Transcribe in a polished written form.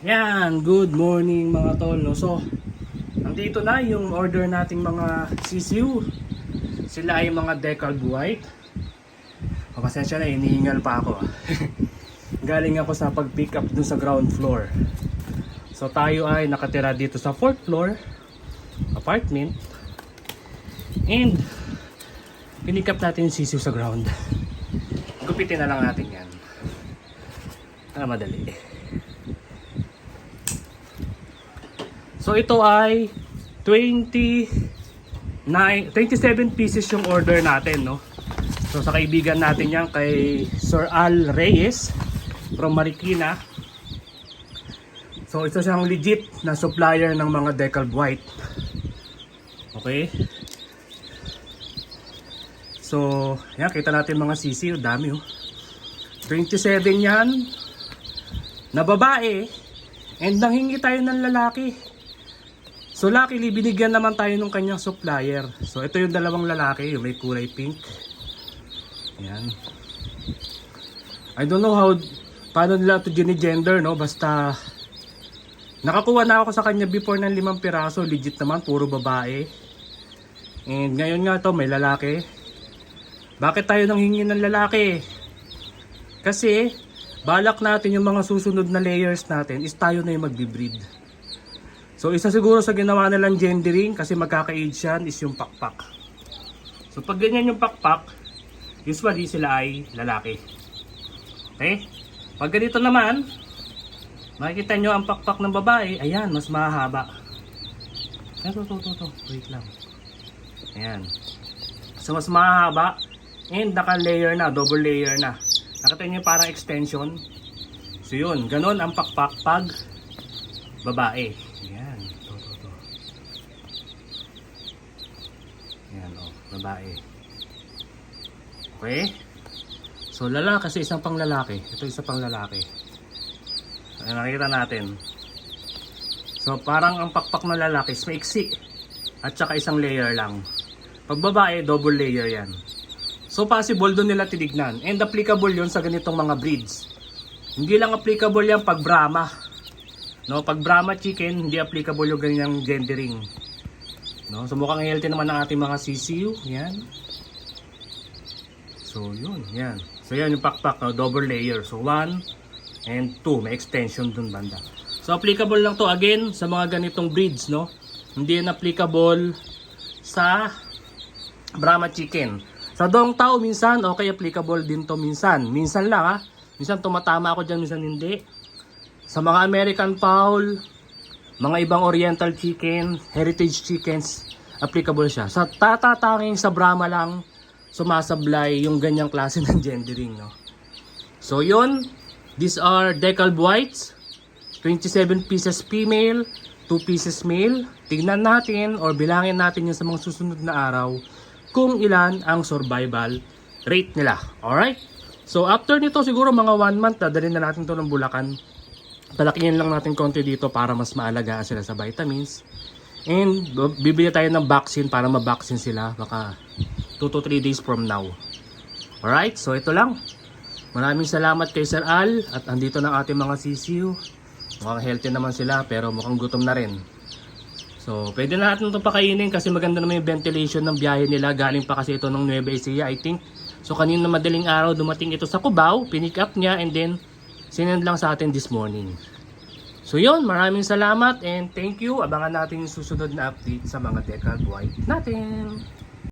Yan, good morning mga tol. No? So, nandito na yung order nating mga CCU. Sila ay mga Decal White. Pasensya na, inihingal pa ako. Galing ako sa pag-pick up dun sa ground floor. So, tayo ay nakatira dito sa 4th floor apartment. And, pinick up natin yung CCU sa ground. Gupitin na lang natin yan. Madali. So ito ay 27 pieces yung order natin, no? So sa kaibigan natin yan kay Sir Al Reyes from Marikina. So ito siyang legit na supplier ng mga Decal White. Okay? So yan, kita natin mga sisi, dami oh. 27 yan na babae and nanghingi tayo ng lalaki. So luckily binigyan naman tayo ng kanyang supplier. So ito yung dalawang lalaki, yung may kulay pink. Yan. I don't know paano nila ito gender, no? Basta nakakuha na ako sa kanya before ng 5 piraso. Legit naman, puro babae. And ngayon nga to may lalaki. Bakit tayo nanghingi ng lalaki? Kasi balak natin yung mga susunod na layers natin is tayo na yung magbe-breed. So isa siguro sa ginawa nilang gendering kasi magkaka-age yan is yung pakpak. So pag ganyan yung pakpak, usually sila ay lalaki. Okay? Pag ganito naman, makikita nyo ang pakpak ng babae, ayan, mas mahaba. Ito. Wait lang. Ayan. So mas mahaba and naka-layer na, double layer na. Nakita nyo parang extension. So yun, ganun ang pakpak pag babae. Ayan, ito. Ayan, babae. Okay? So lalaki kasi isang pang lalaki. Ito isa pang lalaki. Ayan, nakikita natin. So parang ang pakpak na lalaki is maiksi. At saka isang layer lang. Pag babae, double layer yan. So possible doon nila tinignan. And applicable yun sa ganitong mga breeds. Hindi lang applicable yan pag Brahma. No, pag Brahma chicken, hindi applicable yung ganyang gendering. No, so mukhang healthy naman ang ating mga CCU. Yan. So yun, yan. So yan yung pakpak, no? Double layer. So 1 and 2, may extension dun banda. So applicable lang to again sa mga ganitong breeds, no? Hindi yan applicable sa Brahma chicken. Sa Dong Tao minsan, okay, applicable din to minsan. Minsan lang ha. Minsan tumatama ako dyan, minsan hindi. Sa mga American Fowl, mga ibang Oriental chicken, heritage chickens, applicable siya. Sa tatatanging sa Brahma lang, sumasablay yung ganyang klase ng gendering, no? So yun, these are Decal Whites, 27 pieces female, 2 pieces male. Tignan natin or bilangin natin yun sa mga susunod na araw kung ilan ang survival rate nila. Alright? So after nito siguro mga 1 month, dadalhin na natin to ng Bulacan. Talakihin lang natin konti dito para mas maalagaan sila sa vitamins. And bibili tayo ng vaccine para ma-vaccine sila baka 2 to 3 days from now. Alright, so ito lang. Maraming salamat kay Sir Al at andito na ating mga CCU. Mukhang healthy naman sila pero mukhang gutom na rin. So pwede na natin itong pakainin kasi maganda naman yung ventilation ng biyahe nila. Galing pa kasi ito ng Nueva Ecija, I think. So kanina madaling araw dumating ito sa Cubao, pinick up niya and then sinend lang sa atin this morning. So yun, maraming salamat and thank you. Abangan natin yung susunod na update sa mga Decal White natin.